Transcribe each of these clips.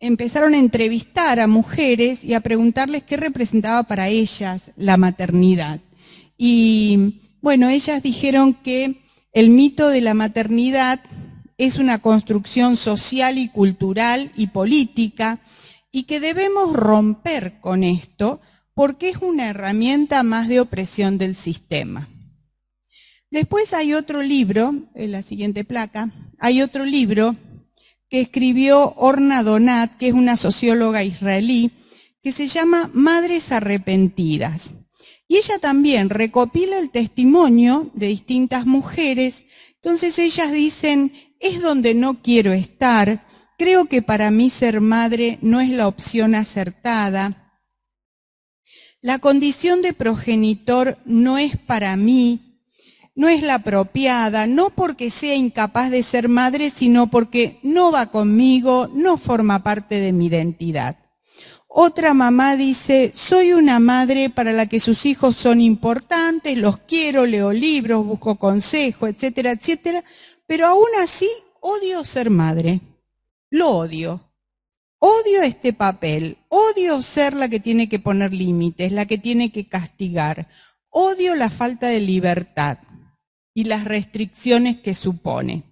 empezaron a entrevistar a mujeres y a preguntarles qué representaba para ellas la maternidad. Y bueno, ellas dijeron que el mito de la maternidad es una construcción social y cultural y política y que debemos romper con esto porque es una herramienta más de opresión del sistema. Después hay otro libro, en la siguiente placa, hay otro libro que escribió Orna Donat, que es una socióloga israelí, que se llama Madres Arrepentidas. Y ella también recopila el testimonio de distintas mujeres. Entonces ellas dicen, es donde no quiero estar, creo que para mí ser madre no es la opción acertada, la condición de progenitor no es para mí, no es la apropiada, no porque sea incapaz de ser madre, sino porque no va conmigo, no forma parte de mi identidad. Otra mamá dice, soy una madre para la que sus hijos son importantes, los quiero, leo libros, busco consejo, etcétera, etcétera, pero aún así odio ser madre, lo odio. Odio este papel, odio ser la que tiene que poner límites, la que tiene que castigar, odio la falta de libertad y las restricciones que supone.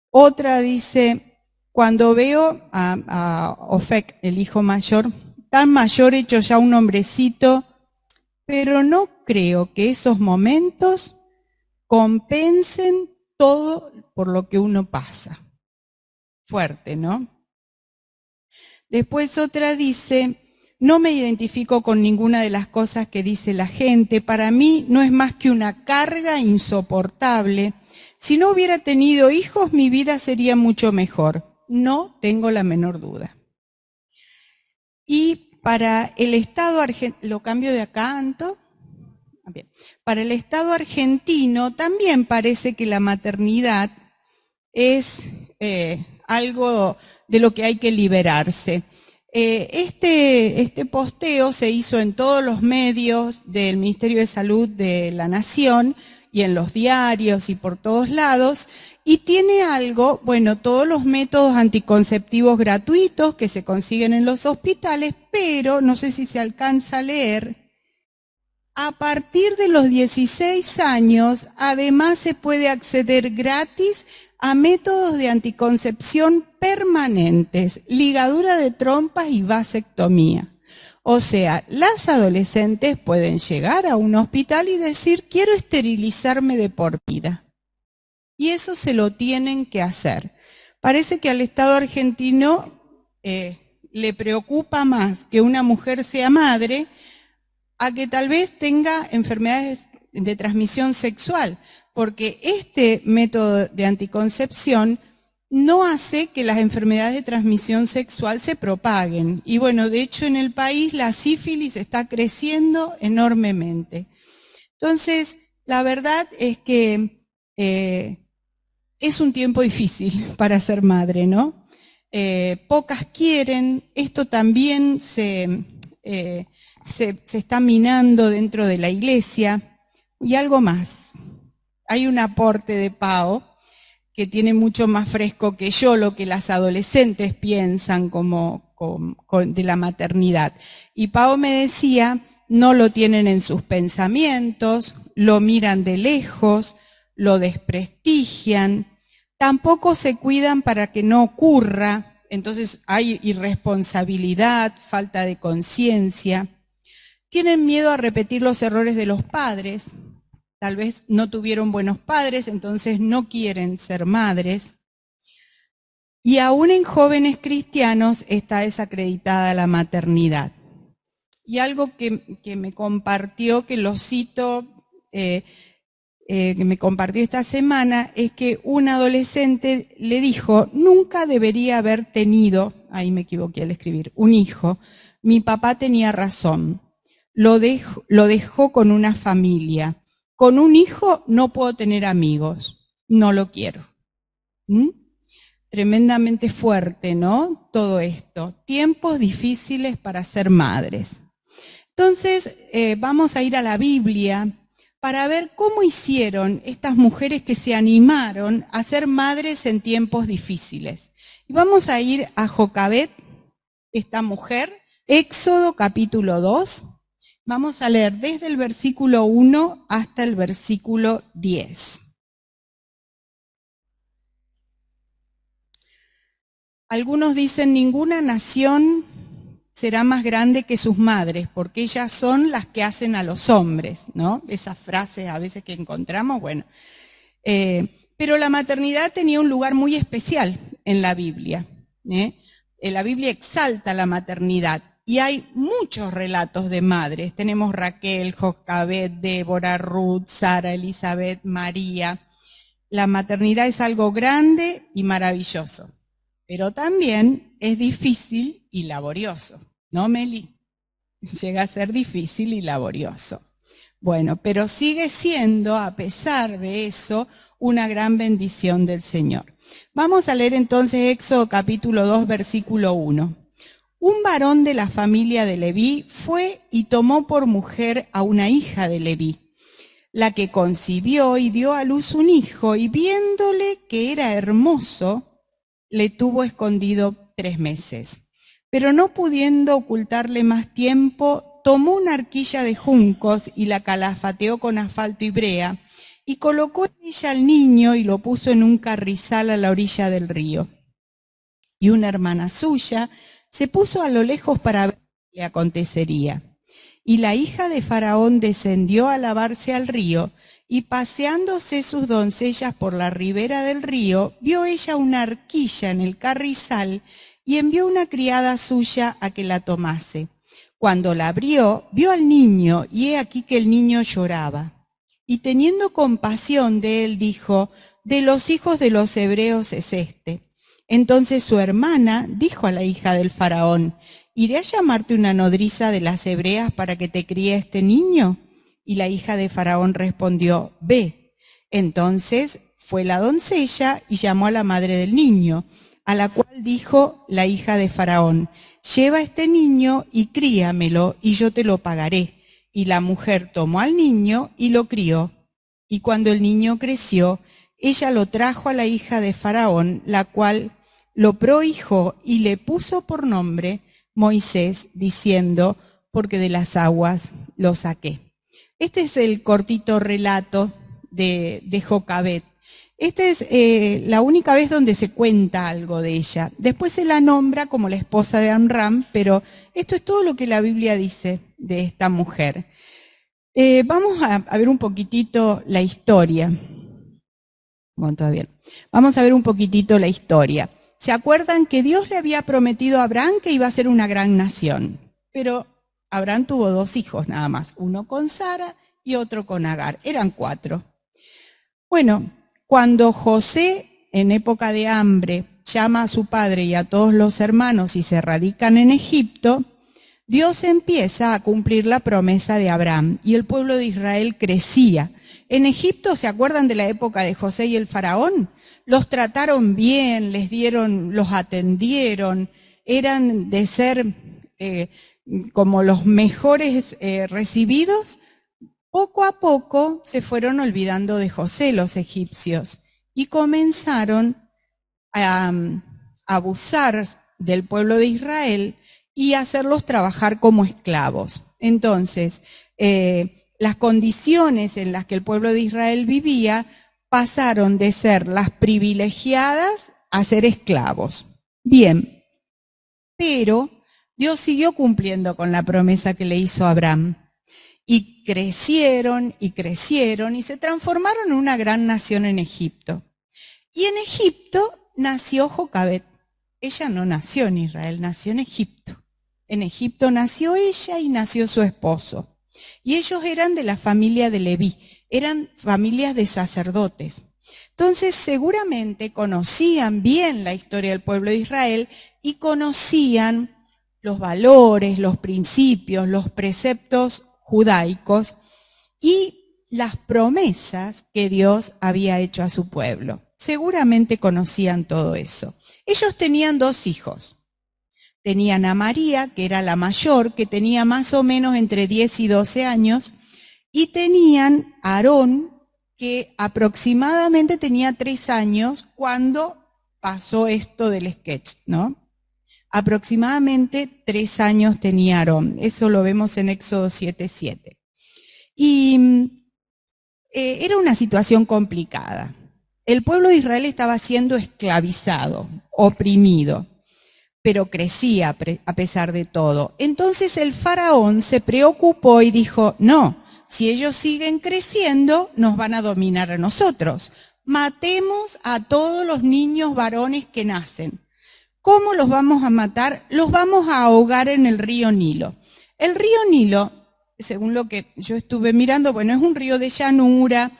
Otra dice, cuando veo a Ofek, el hijo mayor, tan mayor, hecho ya un hombrecito, pero no creo que esos momentos compensen todo por lo que uno pasa. Fuerte, ¿no? Después otra dice, no me identifico con ninguna de las cosas que dice la gente, para mí no es más que una carga insoportable. Si no hubiera tenido hijos, mi vida sería mucho mejor. No tengo la menor duda. Y para el Estado argentino, lo cambio de acá, Anto. Bien. Para el Estado argentino también parece que la maternidad es algo de lo que hay que liberarse. Este posteo se hizo en todos los medios del Ministerio de Salud de la Nación y en los diarios y por todos lados, y tiene algo, bueno, todos los métodos anticonceptivos gratuitos que se consiguen en los hospitales, pero no sé si se alcanza a leer, a partir de los 16 años, además se puede acceder gratis a métodos de anticoncepción permanentes, ligadura de trompas y vasectomía. O sea, las adolescentes pueden llegar a un hospital y decir, quiero esterilizarme de por vida. Y eso se lo tienen que hacer. Parece que al Estado argentino le preocupa más que una mujer sea madre a que tal vez tenga enfermedades de transmisión sexual, porque este método de anticoncepción no hace que las enfermedades de transmisión sexual se propaguen. Y bueno, de hecho en el país la sífilis está creciendo enormemente. Entonces, la verdad es que es un tiempo difícil para ser madre, ¿no? Pocas quieren, esto también se está minando dentro de la iglesia. Y algo más, hay un aporte de Pao que tiene mucho más fresco que yo lo que las adolescentes piensan de la maternidad. Y Pao me decía, no lo tienen en sus pensamientos, lo miran de lejos, lo desprestigian, tampoco se cuidan para que no ocurra, entonces hay irresponsabilidad, falta de conciencia. Tienen miedo a repetir los errores de los padres, tal vez no tuvieron buenos padres, entonces no quieren ser madres. Y aún en jóvenes cristianos está desacreditada la maternidad. Y algo que me compartió, que lo cito, que me compartió esta semana, es que un adolescente le dijo, nunca debería haber tenido, ahí me equivoqué al escribir, un hijo. Mi papá tenía razón, lo dejó con una familia. Con un hijo no puedo tener amigos, no lo quiero. Tremendamente fuerte, ¿no? Todo esto. Tiempos difíciles para ser madres. Entonces, vamos a ir a la Biblia para ver cómo hicieron estas mujeres que se animaron a ser madres en tiempos difíciles. Y vamos a ir a Jocabet, esta mujer, Éxodo capítulo 2. Vamos a leer desde el versículo 1 hasta el versículo 10. Algunos dicen, ninguna nación será más grande que sus madres, porque ellas son las que hacen a los hombres, ¿no? Esas frases a veces que encontramos, bueno. Pero la maternidad tenía un lugar muy especial en la Biblia. La Biblia exalta la maternidad y hay muchos relatos de madres. Tenemos Raquel, Jocabet, Débora, Ruth, Sara, Elizabeth, María. La maternidad es algo grande y maravilloso, pero también es difícil y laborioso, ¿no, Meli? Llega a ser difícil y laborioso. Bueno, pero sigue siendo, a pesar de eso, una gran bendición del Señor. Vamos a leer entonces Éxodo capítulo 2, versículo 1. Un varón de la familia de Leví fue y tomó por mujer a una hija de Leví, la que concibió y dio a luz un hijo, y viéndole que era hermoso, le tuvo escondido 3 meses. Pero no pudiendo ocultarle más tiempo, tomó una arquilla de juncos y la calafateó con asfalto y brea, y colocó en ella al niño y lo puso en un carrizal a la orilla del río. Y una hermana suya se puso a lo lejos para ver qué le acontecería. Y la hija de Faraón descendió a lavarse al río, y paseándose sus doncellas por la ribera del río, vio ella una arquilla en el carrizal, y envió una criada suya a que la tomase. Cuando la abrió, vio al niño, y he aquí que el niño lloraba. Y teniendo compasión de él, dijo, de los hijos de los hebreos es este. Entonces su hermana dijo a la hija del Faraón, ¿iré a llamarte una nodriza de las hebreas para que te críe este niño? Y la hija de Faraón respondió, ve. Entonces fue la doncella y llamó a la madre del niño, a la cual dijo la hija de Faraón, lleva este niño y críamelo, y yo te lo pagaré. Y la mujer tomó al niño y lo crió. Y cuando el niño creció, ella lo trajo a la hija de Faraón, la cual lo prohijó y le puso por nombre Moisés, diciendo, porque de las aguas lo saqué. Este es el cortito relato de Jocabet. Esta es la única vez donde se cuenta algo de ella. Después se la nombra como la esposa de Amram, pero esto es todo lo que la Biblia dice de esta mujer. Vamos a ver un poquitito la historia. Bueno, todavía. Vamos a ver un poquitito la historia. ¿Se acuerdan que Dios le había prometido a Abraham que iba a ser una gran nación? Pero Abraham tuvo 2 hijos nada más, uno con Sara y otro con Agar. Eran 4. Bueno, cuando José, en época de hambre, llama a su padre y a todos los hermanos y se radican en Egipto, Dios empieza a cumplir la promesa de Abraham y el pueblo de Israel crecía. En Egipto, ¿se acuerdan de la época de José y el faraón? Los trataron bien, los atendieron, eran de ser como los mejores recibidos. Poco a poco se fueron olvidando de José los egipcios y comenzaron a abusar del pueblo de Israel y hacerlos trabajar como esclavos. Entonces, las condiciones en las que el pueblo de Israel vivía pasaron de ser las privilegiadas a ser esclavos. Bien, pero Dios siguió cumpliendo con la promesa que le hizo a Abraham. Y crecieron y crecieron y se transformaron en una gran nación en Egipto. Y en Egipto nació Jocabet. Ella no nació en Israel, nació en Egipto. En Egipto nació ella y nació su esposo. Y ellos eran de la familia de Leví, eran familias de sacerdotes. Entonces seguramente conocían bien la historia del pueblo de Israel y conocían los valores, los principios, los preceptos judaicos y las promesas que Dios había hecho a su pueblo. Seguramente conocían todo eso. Ellos tenían 2 hijos. Tenían a María, que era la mayor, que tenía más o menos entre 10 y 12 años, y tenían a Aarón, que aproximadamente tenía 3 años cuando pasó esto del sketch, ¿no? Aproximadamente 3 años tenía Aarón, eso lo vemos en Éxodo 7:7. Y era una situación complicada. El pueblo de Israel estaba siendo esclavizado, oprimido, pero crecía a pesar de todo. Entonces el faraón se preocupó y dijo, no, si ellos siguen creciendo, nos van a dominar a nosotros. Matemos a todos los niños varones que nacen. ¿Cómo los vamos a matar? Los vamos a ahogar en el río Nilo. El río Nilo, según lo que yo estuve mirando, bueno, es un río de llanura,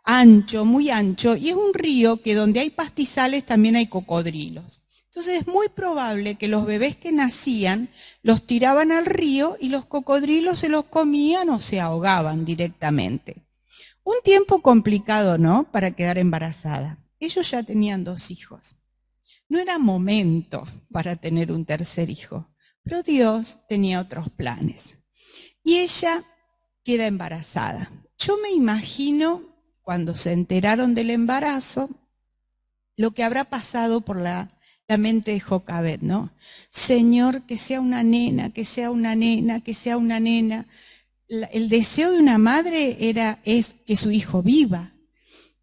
ancho, muy ancho, y es un río que donde hay pastizales también hay cocodrilos. Entonces es muy probable que los bebés que nacían los tiraban al río y los cocodrilos se los comían o se ahogaban directamente. Un tiempo complicado, ¿no?, para quedar embarazada. Ellos ya tenían 2 hijos. No era momento para tener un tercer hijo, pero Dios tenía otros planes. Y ella queda embarazada. Yo me imagino, cuando se enteraron del embarazo, lo que habrá pasado por la mente de Jocabed, ¿no? Señor, que sea una nena, que sea una nena, que sea una nena. El deseo de una madre es que su hijo viva.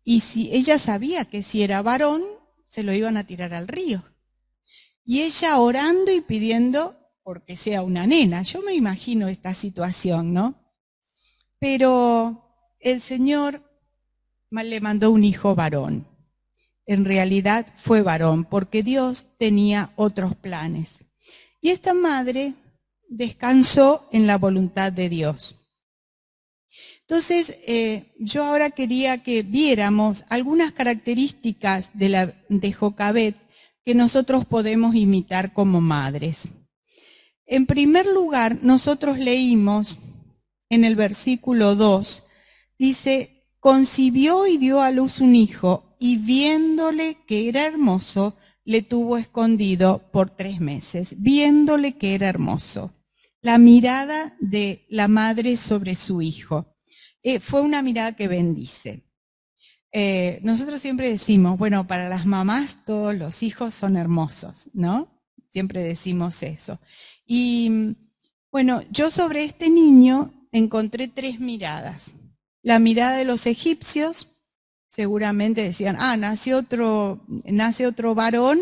Y si ella sabía que si era varón, se lo iban a tirar al río. Y ella orando y pidiendo porque sea una nena. Yo me imagino esta situación, ¿no? Pero el Señor le mandó un hijo varón. En realidad fue varón, porque Dios tenía otros planes. Y esta madre descansó en la voluntad de Dios. Entonces, yo ahora quería que viéramos algunas características de Jocabed que nosotros podemos imitar como madres. En primer lugar, nosotros leímos en el versículo 2, dice, concibió y dio a luz un hijo, y viéndole que era hermoso, le tuvo escondido por 3 meses, viéndole que era hermoso. La mirada de la madre sobre su hijo. Fue una mirada que bendice. Nosotros siempre decimos, bueno, para las mamás todos los hijos son hermosos, ¿no? Siempre decimos eso. Y bueno, yo sobre este niño encontré 3 miradas. La mirada de los egipcios, seguramente decían, nace otro varón,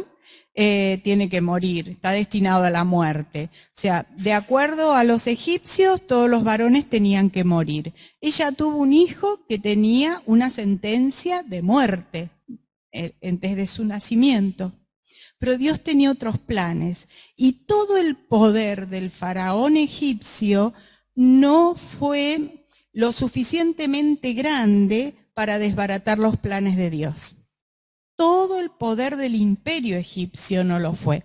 tiene que morir, está destinado a la muerte. O sea, de acuerdo a los egipcios, todos los varones tenían que morir. Ella tuvo un hijo que tenía una sentencia de muerte desde su nacimiento. Pero Dios tenía otros planes y todo el poder del faraón egipcio no fue lo suficientemente grande para desbaratar los planes de Dios. Todo el poder del imperio egipcio no lo fue,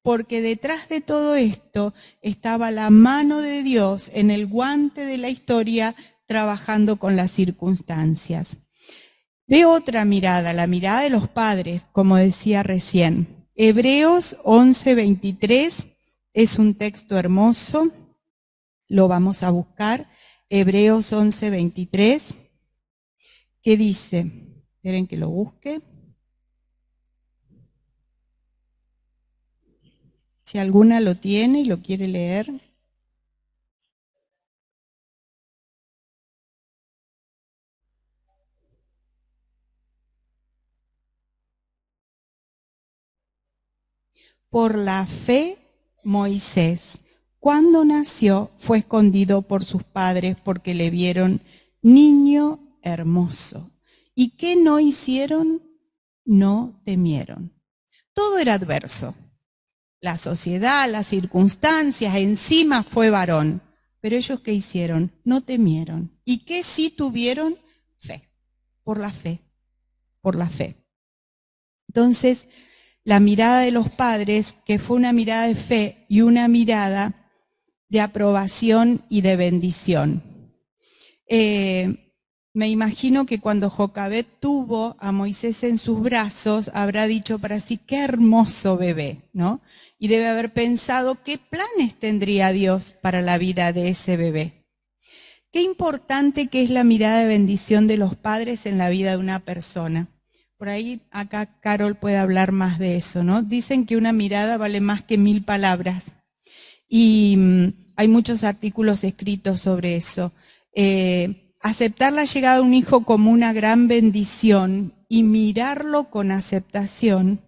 porque detrás de todo esto estaba la mano de Dios en el guante de la historia trabajando con las circunstancias. Ve otra mirada, la mirada de los padres, como decía recién. Hebreos 11:23 es un texto hermoso, lo vamos a buscar. Hebreos 11:23, que dice, esperen que lo busque. Si alguna lo tiene y lo quiere leer. Por la fe, Moisés, cuando nació, fue escondido por sus padres porque le vieron niño hermoso. ¿Y qué no hicieron? No temieron. Todo era adverso. La sociedad, las circunstancias, encima fue varón. Pero ellos, ¿qué hicieron? No temieron. ¿Y qué sí tuvieron? Fe. Por la fe. Por la fe. Entonces, la mirada de los padres, que fue una mirada de fe y una mirada de aprobación y de bendición. Me imagino que cuando Jocabed tuvo a Moisés en sus brazos, habrá dicho para sí, qué hermoso bebé, ¿no? Y debe haber pensado qué planes tendría Dios para la vida de ese bebé. Qué importante que es la mirada de bendición de los padres en la vida de una persona. Por ahí acá Carol puede hablar más de eso, ¿no? Dicen que una mirada vale más que 1000 palabras. Y hay muchos artículos escritos sobre eso. Aceptar la llegada de un hijo como una gran bendición y mirarlo con aceptación,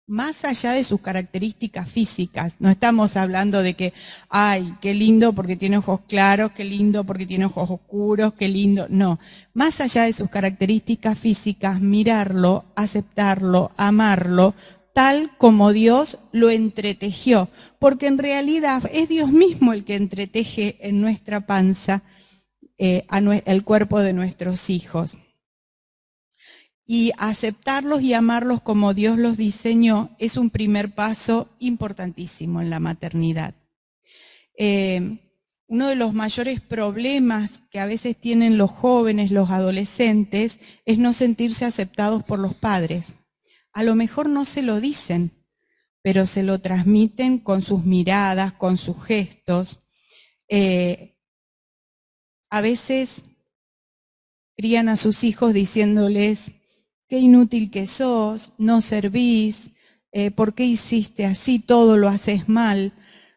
más allá de sus características físicas. No estamos hablando de que, ay, qué lindo porque tiene ojos claros, qué lindo porque tiene ojos oscuros, qué lindo. No, más allá de sus características físicas, mirarlo, aceptarlo, amarlo, tal como Dios lo entretejió. Porque en realidad es Dios mismo el que entreteje en nuestra panza el cuerpo de nuestros hijos. Y aceptarlos y amarlos como Dios los diseñó es un primer paso importantísimo en la maternidad. Uno de los mayores problemas que a veces tienen los jóvenes, los adolescentes, es no sentirse aceptados por los padres. A lo mejor no se lo dicen, pero se lo transmiten con sus miradas, con sus gestos. A veces crían a sus hijos diciéndoles: qué inútil que sos, no servís, ¿por qué hiciste así? Todo lo haces mal.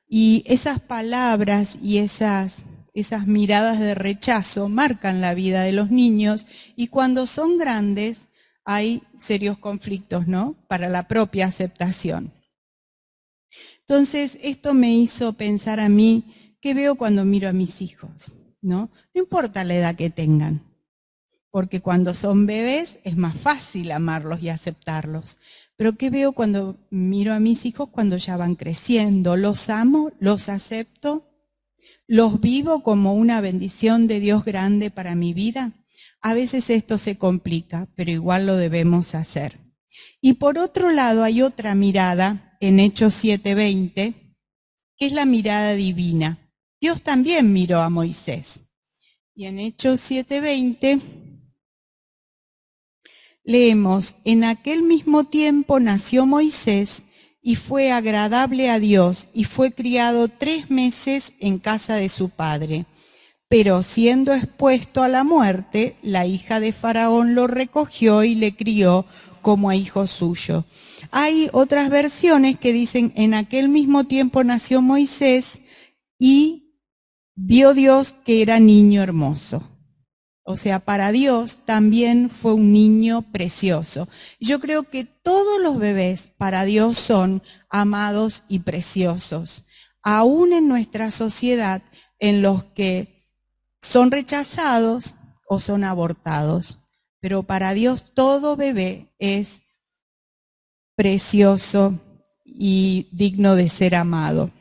Y esas palabras y esas miradas de rechazo marcan la vida de los niños, y cuando son grandes hay serios conflictos, ¿no? Para la propia aceptación. Entonces, esto me hizo pensar a mí, ¿qué veo cuando miro a mis hijos? ¿No? No importa la edad que tengan, porque cuando son bebés es más fácil amarlos y aceptarlos. Pero ¿qué veo cuando miro a mis hijos cuando ya van creciendo? Los amo, los acepto, los vivo como una bendición de Dios grande para mi vida. A veces esto se complica, pero igual lo debemos hacer. Y por otro lado hay otra mirada en Hechos 7:20, que es la mirada divina. Dios también miró a Moisés. Y en Hechos 7:20 leemos: en aquel mismo tiempo nació Moisés y fue agradable a Dios y fue criado 3 meses en casa de su padre. Pero siendo expuesto a la muerte, la hija de Faraón lo recogió y le crió como a hijo suyo. Hay otras versiones que dicen: en aquel mismo tiempo nació Moisés y vio Dios que era niño hermoso. O sea, para Dios también fue un niño precioso. Yo creo que todos los bebés para Dios son amados y preciosos, aún en nuestra sociedad en los que son rechazados o son abortados. Pero para Dios todo bebé es precioso y digno de ser amado.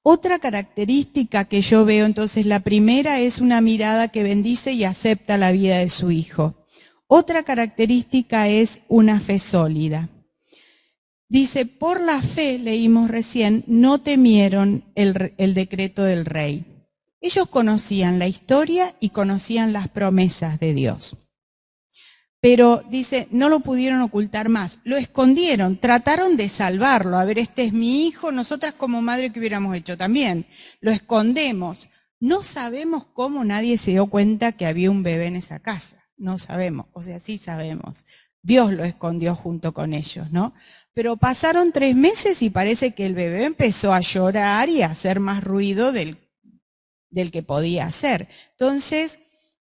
Otra característica que yo veo, entonces, la primera es una mirada que bendice y acepta la vida de su hijo. Otra característica es una fe sólida. Dice: por la fe, leímos recién, no temieron el decreto del rey. Ellos conocían la historia y conocían las promesas de Dios. Pero dice, no lo pudieron ocultar más, lo escondieron, trataron de salvarlo. A ver, este es mi hijo, nosotras como madre, ¿qué hubiéramos hecho también? Lo escondemos. No sabemos cómo nadie se dio cuenta que había un bebé en esa casa. No sabemos, o sea, sí sabemos. Dios lo escondió junto con ellos, ¿no? Pero pasaron 3 meses y parece que el bebé empezó a llorar y a hacer más ruido del que podía hacer. Entonces,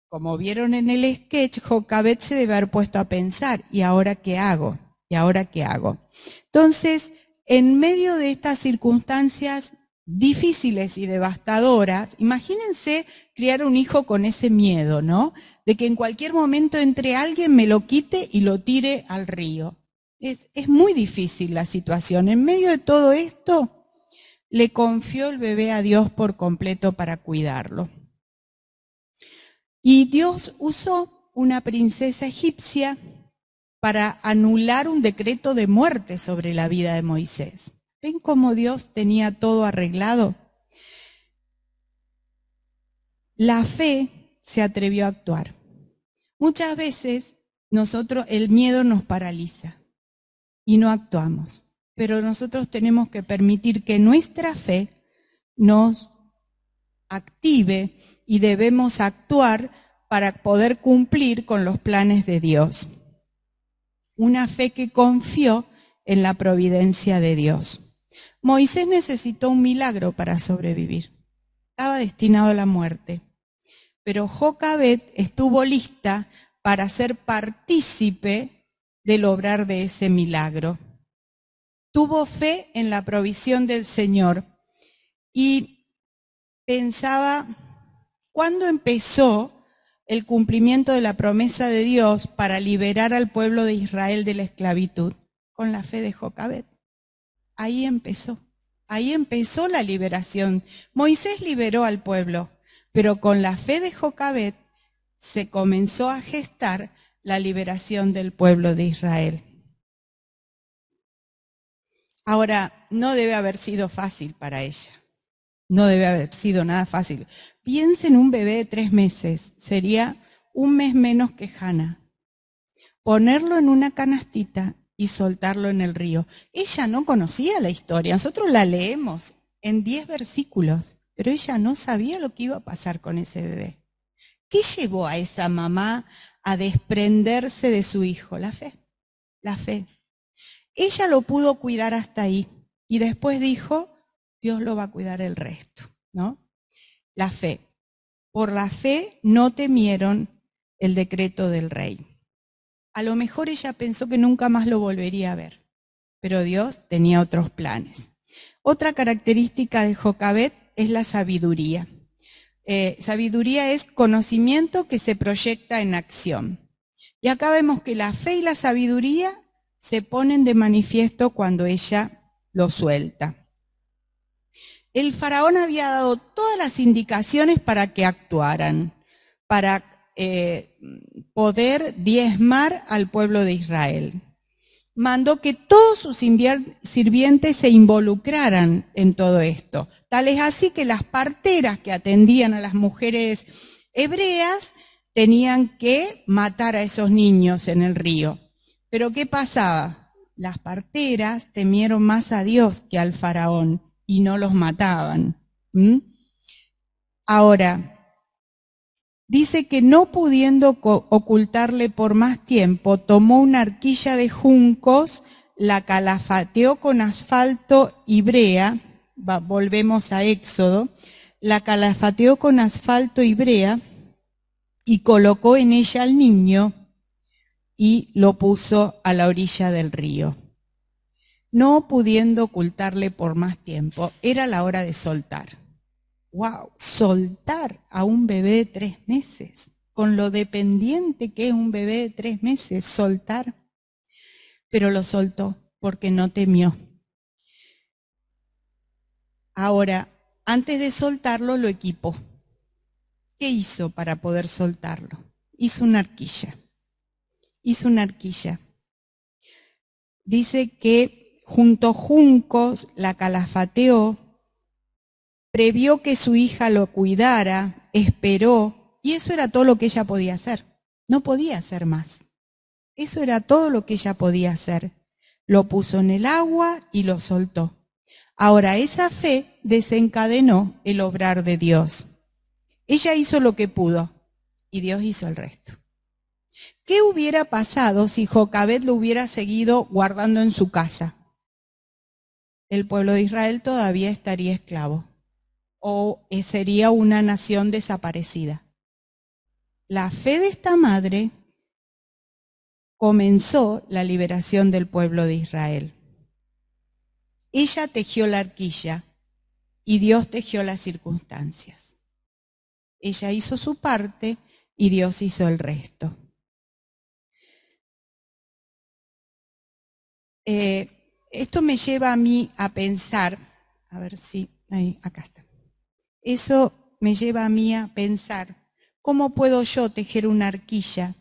como vieron en el sketch, Jocabet se debe haber puesto a pensar: ¿y ahora qué hago? ¿Y ahora qué hago? Entonces, en medio de estas circunstancias difíciles y devastadoras, imagínense criar un hijo con ese miedo, ¿no? De que en cualquier momento entre alguien, me lo quite y lo tire al río. Es muy difícil la situación. En medio de todo esto, le confió el bebé a Dios por completo para cuidarlo. Y Dios usó una princesa egipcia para anular un decreto de muerte sobre la vida de Moisés. ¿Ven cómo Dios tenía todo arreglado? La fe se atrevió a actuar. Muchas veces el miedo nos paraliza y no actuamos. Pero nosotros tenemos que permitir que nuestra fe nos active y debemos actuar para poder cumplir con los planes de Dios. una fe que confió en la providencia de Dios. Moisés necesitó un milagro para sobrevivir. Estaba destinado a la muerte. Pero Jocabed estuvo lista para ser partícipe del obrar de ese milagro. Tuvo fe en la provisión del Señor y pensaba, ¿cuándo empezó el cumplimiento de la promesa de Dios para liberar al pueblo de Israel de la esclavitud? Con la fe de Jocabed. Ahí empezó la liberación. Moisés liberó al pueblo, pero con la fe de Jocabed se comenzó a gestar la liberación del pueblo de Israel. Ahora, no debe haber sido fácil para ella. No debe haber sido nada fácil. Piensa en un bebé de 3 meses. Sería un mes menos que Hannah. Ponerlo en una canastita y soltarlo en el río. Ella no conocía la historia. Nosotros la leemos en 10 versículos, pero ella no sabía lo que iba a pasar con ese bebé. ¿Qué llevó a esa mamá a desprenderse de su hijo? La fe. La fe. Ella lo pudo cuidar hasta ahí y después dijo, Dios lo va a cuidar el resto, ¿no? La fe. Por la fe no temieron el decreto del rey. A lo mejor ella pensó que nunca más lo volvería a ver, pero Dios tenía otros planes. Otra característica de Jocabed es la sabiduría. Sabiduría es conocimiento que se proyecta en acción. Y acá vemos que la fe y la sabiduría se ponen de manifiesto cuando ella lo suelta. El faraón había dado todas las indicaciones para que actuaran, para poder diezmar al pueblo de Israel. Mandó que todos sus sirvientes se involucraran en todo esto. Tal es así que las parteras que atendían a las mujeres hebreas tenían que matar a esos niños en el río. Pero ¿qué pasaba? Las parteras temieron más a Dios que al faraón y no los mataban. Ahora, dice que no pudiendo ocultarle por más tiempo, tomó una arquilla de juncos, la calafateó con asfalto y brea, volvemos a Éxodo, la calafateó con asfalto y brea y colocó en ella al niño y lo puso a la orilla del río. No pudiendo ocultarle por más tiempo, era la hora de soltar. ¡Wow! Soltar a un bebé de 3 meses, con lo dependiente que es un bebé de 3 meses, soltar. Pero lo soltó porque no temió. Ahora, antes de soltarlo, lo equipó. ¿Qué hizo para poder soltarlo? Hizo una arquilla. Hizo una arquilla. Dice que junto juncos la calafateó, previó que su hija lo cuidara, esperó, y eso era todo lo que ella podía hacer. No podía hacer más. Eso era todo lo que ella podía hacer. Lo puso en el agua y lo soltó. Ahora, esa fe desencadenó el obrar de Dios. Ella hizo lo que pudo y Dios hizo el resto. ¿Qué hubiera pasado si Jocabed lo hubiera seguido guardando en su casa? El pueblo de Israel todavía estaría esclavo. O sería una nación desaparecida. La fe de esta madre comenzó la liberación del pueblo de Israel. Ella tejió la arquilla y Dios tejió las circunstancias. Ella hizo su parte y Dios hizo el resto. Esto me lleva a mí a pensar, a ver si, acá está. Eso me lleva a mí a pensar, ¿cómo puedo yo tejer una arquilla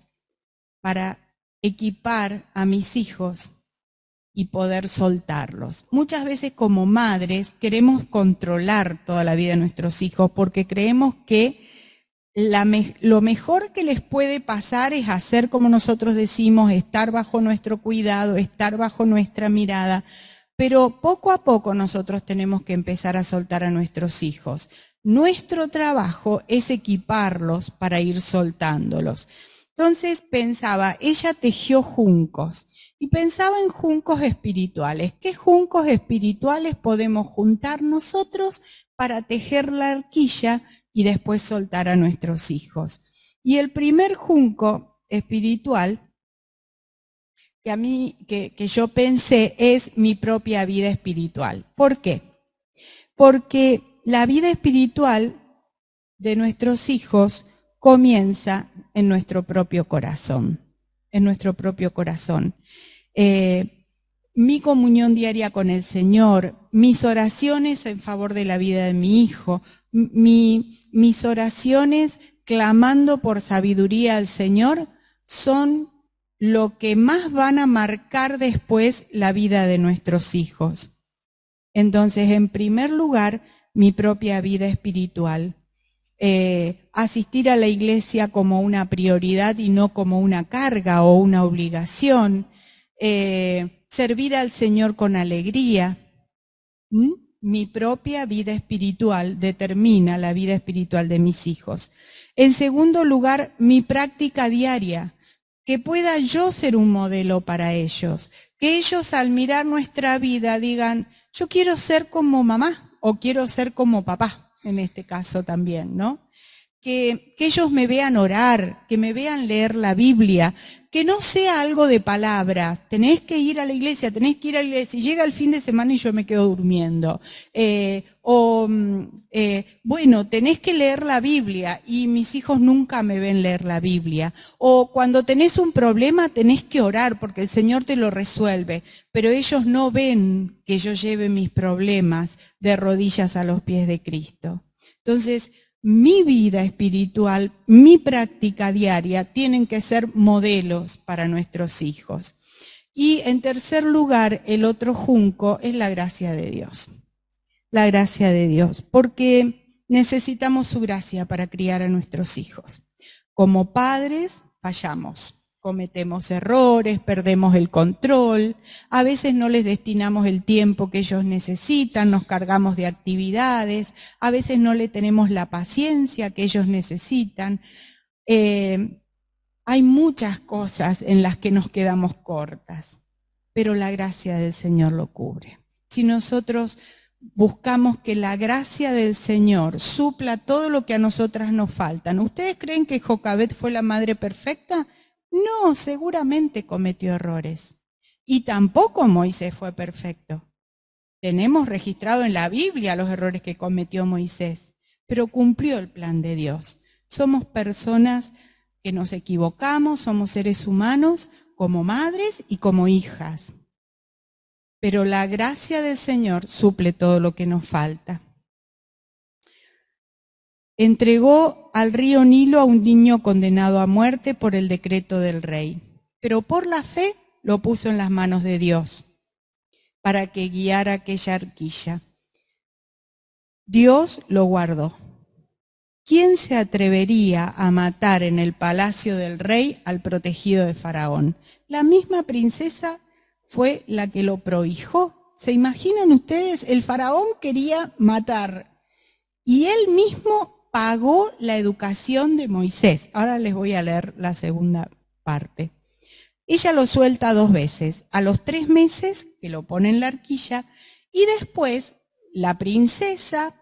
para equipar a mis hijos y poder soltarlos? Muchas veces como madres queremos controlar toda la vida de nuestros hijos porque creemos que lo mejor que les puede pasar es hacer como nosotros decimos, estar bajo nuestro cuidado, estar bajo nuestra mirada. Pero poco a poco nosotros tenemos que empezar a soltar a nuestros hijos. Nuestro trabajo es equiparlos para ir soltándolos. Entonces pensaba, ella tejió juncos y pensaba en juncos espirituales. ¿Qué juncos espirituales podemos juntar nosotros para tejer la arquilla y después soltar a nuestros hijos? Y el primer junco espiritual que yo pensé es mi propia vida espiritual. ¿Por qué? Porque la vida espiritual de nuestros hijos comienza en nuestro propio corazón, en nuestro propio corazón. Mi comunión diaria con el Señor, mis oraciones en favor de la vida de mi hijo, mis oraciones clamando por sabiduría al Señor son lo que más van a marcar después la vida de nuestros hijos. Entonces, en primer lugar, mi propia vida espiritual. Asistir a la iglesia como una prioridad y no como una carga o una obligación. Servir al Señor con alegría. Mi propia vida espiritual determina la vida espiritual de mis hijos. En segundo lugar, mi práctica diaria. Que pueda yo ser un modelo para ellos. Que ellos al mirar nuestra vida digan, yo quiero ser como mamá o quiero ser como papá, en este caso también, ¿no? Que ellos me vean orar, que me vean leer la Biblia, que no sea algo de palabras, tenés que ir a la iglesia, y llega el fin de semana y yo me quedo durmiendo. Bueno, tenés que leer la Biblia y mis hijos nunca me ven leer la Biblia. O cuando tenés un problema tenés que orar porque el Señor te lo resuelve, pero ellos no ven que yo lleve mis problemas de rodillas a los pies de Cristo. Entonces, mi vida espiritual, mi práctica diaria tienen que ser modelos para nuestros hijos. Y en tercer lugar, el otro junco es la gracia de Dios. La gracia de Dios, porque necesitamos su gracia para criar a nuestros hijos. Como padres, fallamos. Cometemos errores, perdemos el control, a veces no les destinamos el tiempo que ellos necesitan, nos cargamos de actividades, a veces no le tenemos la paciencia que ellos necesitan. Hay muchas cosas en las que nos quedamos cortas, pero la gracia del Señor lo cubre. Si nosotros buscamos que la gracia del Señor supla todo lo que a nosotras nos falta, ¿ustedes creen que Jocabet fue la madre perfecta? No, seguramente cometió errores. Y tampoco Moisés fue perfecto. Tenemos registrado en la Biblia los errores que cometió Moisés, pero cumplió el plan de Dios. Somos personas que nos equivocamos, somos seres humanos como madres y como hijas. Pero la gracia del Señor suple todo lo que nos falta. Entregó al río Nilo a un niño condenado a muerte por el decreto del rey, pero por la fe lo puso en las manos de Dios para que guiara aquella arquilla. Dios lo guardó. ¿Quién se atrevería a matar en el palacio del rey al protegido de Faraón? La misma princesa fue la que lo prohijó. ¿Se imaginan ustedes? El Faraón quería matar y él mismo pagó la educación de Moisés. Ahora les voy a leer la segunda parte. Ella lo suelta 2 veces, a los 3 meses, que lo pone en la arquilla, y después la princesa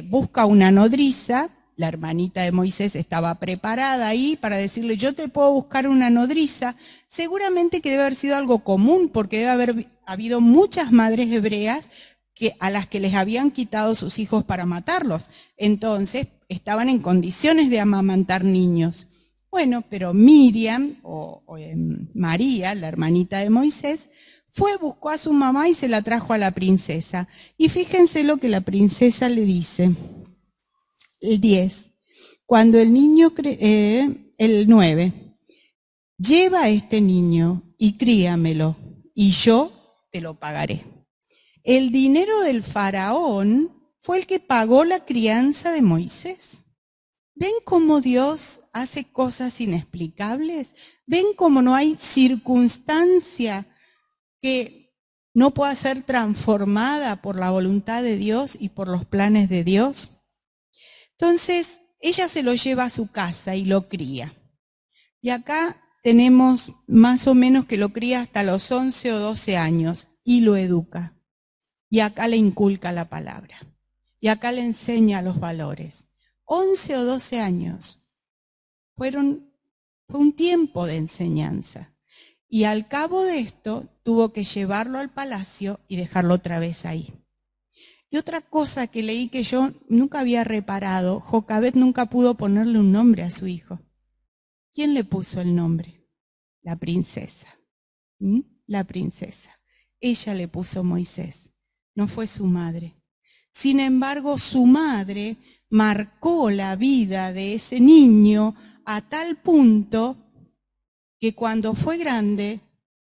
busca una nodriza, la hermanita de Moisés estaba preparada ahí para decirle, yo te puedo buscar una nodriza, seguramente que debe haber sido algo común, porque debe haber habido muchas madres hebreas a las que les habían quitado sus hijos para matarlos. Entonces, estaban en condiciones de amamantar niños. Bueno, pero Miriam, María, la hermanita de Moisés, buscó a su mamá y se la trajo a la princesa. Y fíjense lo que la princesa le dice. El 10. Cuando el niño, el 9. Lleva a este niño y críamelo, y yo te lo pagaré. El dinero del faraón fue el que pagó la crianza de Moisés. ¿Ven cómo Dios hace cosas inexplicables? ¿Ven cómo no hay circunstancia que no pueda ser transformada por la voluntad de Dios y por los planes de Dios? Entonces, ella se lo lleva a su casa y lo cría. Y acá tenemos más o menos que lo cría hasta los 11 o 12 años y lo educa. Y acá le inculca la palabra. Y acá le enseña los valores. 11 o 12 años. Fue un tiempo de enseñanza. Y al cabo de esto tuvo que llevarlo al palacio y dejarlo otra vez ahí. Y otra cosa que leí que yo nunca había reparado, Jocabed nunca pudo ponerle un nombre a su hijo. ¿Quién le puso el nombre? La princesa. La princesa. Ella le puso Moisés, no fue su madre. Sin embargo, su madre marcó la vida de ese niño a tal punto que cuando fue grande,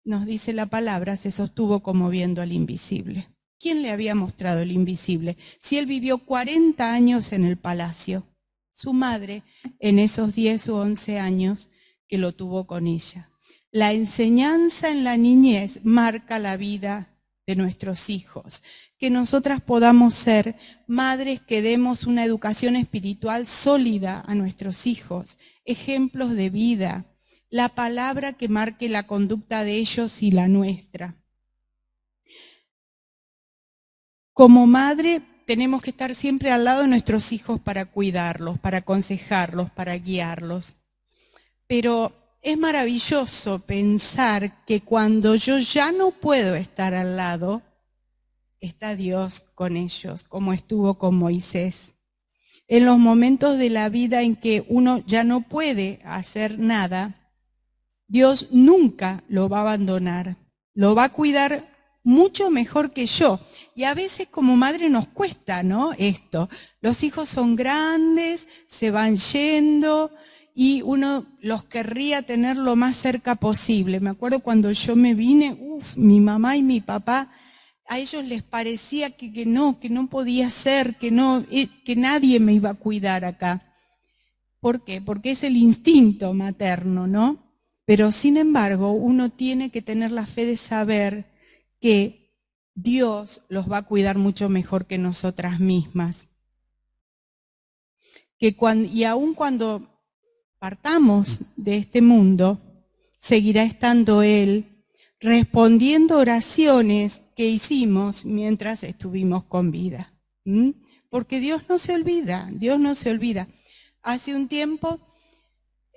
nos dice la palabra, se sostuvo como viendo al invisible. ¿Quién le había mostrado el invisible? Si él vivió 40 años en el palacio, su madre en esos 10 o 11 años que lo tuvo con ella. La enseñanza en la niñez marca la vida de nuestros hijos. Que nosotras podamos ser madres que demos una educación espiritual sólida a nuestros hijos, ejemplos de vida, la palabra que marque la conducta de ellos y la nuestra. Como madre tenemos que estar siempre al lado de nuestros hijos para cuidarlos, para aconsejarlos, para guiarlos. Pero es maravilloso pensar que cuando yo ya no puedo estar al lado, está Dios con ellos, como estuvo con Moisés. En los momentos de la vida en que uno ya no puede hacer nada, Dios nunca lo va a abandonar, lo va a cuidar mucho mejor que yo. Y a veces como madre nos cuesta, ¿no? Esto. Los hijos son grandes, se van yendo y uno los querría tener lo más cerca posible. Me acuerdo cuando yo me vine, mi mamá y mi papá, a ellos les parecía que no podía ser, que nadie me iba a cuidar acá. ¿Por qué? Porque es el instinto materno, ¿no? Pero sin embargo, uno tiene que tener la fe de saber que Dios los va a cuidar mucho mejor que nosotras mismas. Y aun cuando partamos de este mundo, seguirá estando Él respondiendo oraciones que hicimos mientras estuvimos con vida. Porque Dios no se olvida, Dios no se olvida. Hace un tiempo,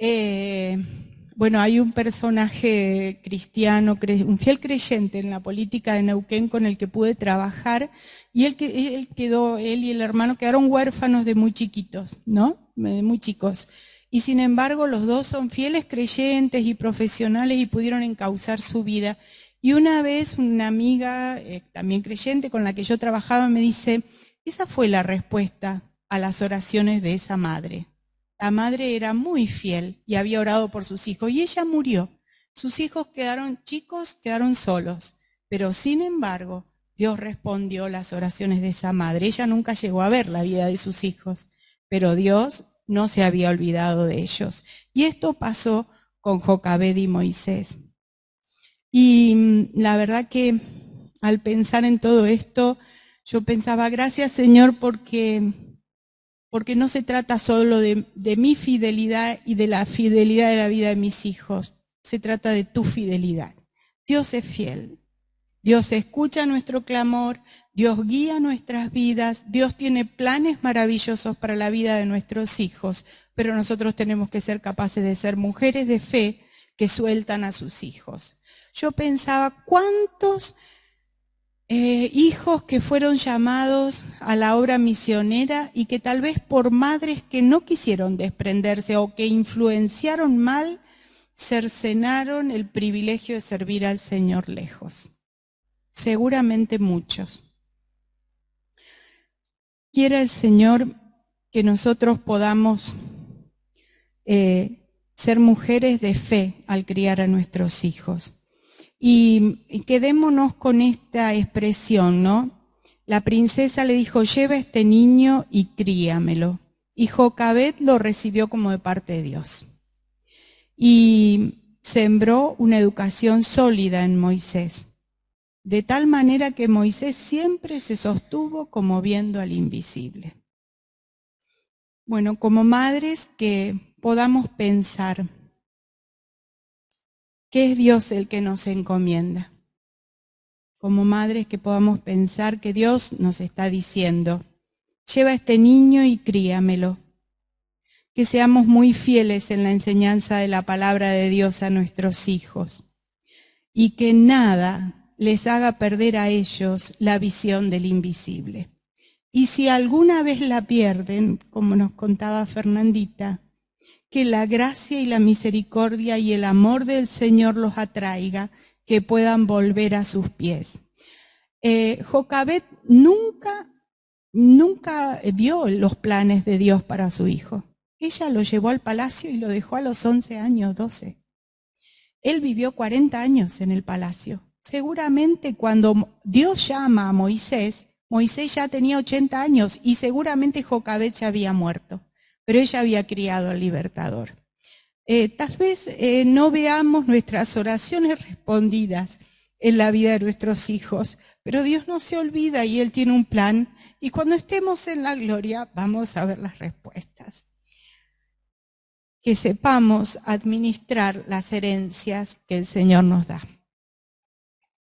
hay un personaje cristiano, un fiel creyente en la política de Neuquén con el que pude trabajar, y él y el hermano quedaron huérfanos de muy chiquitos, ¿no? De muy chicos. Y sin embargo, los dos son fieles creyentes y profesionales y pudieron encauzar su vida. Y una vez una amiga, también creyente, con la que yo trabajaba, me dice, esa fue la respuesta a las oraciones de esa madre. La madre era muy fiel y había orado por sus hijos y ella murió. Sus hijos quedaron chicos, quedaron solos. Pero sin embargo, Dios respondió las oraciones de esa madre. Ella nunca llegó a ver la vida de sus hijos, pero Dios no se había olvidado de ellos. Y esto pasó con Jocabed y Moisés. Y la verdad que al pensar en todo esto, yo pensaba, gracias Señor, porque no se trata solo de mi fidelidad y de la fidelidad de la vida de mis hijos, se trata de tu fidelidad. Dios es fiel, Dios escucha nuestro clamor, Dios guía nuestras vidas, Dios tiene planes maravillosos para la vida de nuestros hijos, pero nosotros tenemos que ser capaces de ser mujeres de fe que sueltan a sus hijos. Yo pensaba, ¿cuántos hijos que fueron llamados a la obra misionera y que tal vez por madres que no quisieron desprenderse o que influenciaron mal, cercenaron el privilegio de servir al Señor lejos? Seguramente muchos. Quiera el Señor que nosotros podamos ser mujeres de fe al criar a nuestros hijos. Y quedémonos con esta expresión, ¿no? La princesa le dijo, lleva a este niño y críamelo. Y Jocabed lo recibió como de parte de Dios. Y sembró una educación sólida en Moisés. De tal manera que Moisés siempre se sostuvo como viendo al invisible. Bueno, como madres que podamos pensar, que es Dios el que nos encomienda. Como madres, que podamos pensar que Dios nos está diciendo: lleva a este niño y críamelo. Que seamos muy fieles en la enseñanza de la palabra de Dios a nuestros hijos y que nada les haga perder a ellos la visión del invisible. Y si alguna vez la pierden, como nos contaba Fernandita, que la gracia y la misericordia y el amor del Señor los atraiga, que puedan volver a sus pies. Jocabet nunca vio los planes de Dios para su hijo. Ella lo llevó al palacio y lo dejó a los 11 años, 12. Él vivió 40 años en el palacio. Seguramente cuando Dios llama a Moisés, Moisés ya tenía 80 años y seguramente Jocabet ya había muerto, pero ella había criado al libertador. Tal vez no veamos nuestras oraciones respondidas en la vida de nuestros hijos, pero Dios no se olvida y Él tiene un plan, y cuando estemos en la gloria vamos a ver las respuestas. Que sepamos administrar las herencias que el Señor nos da.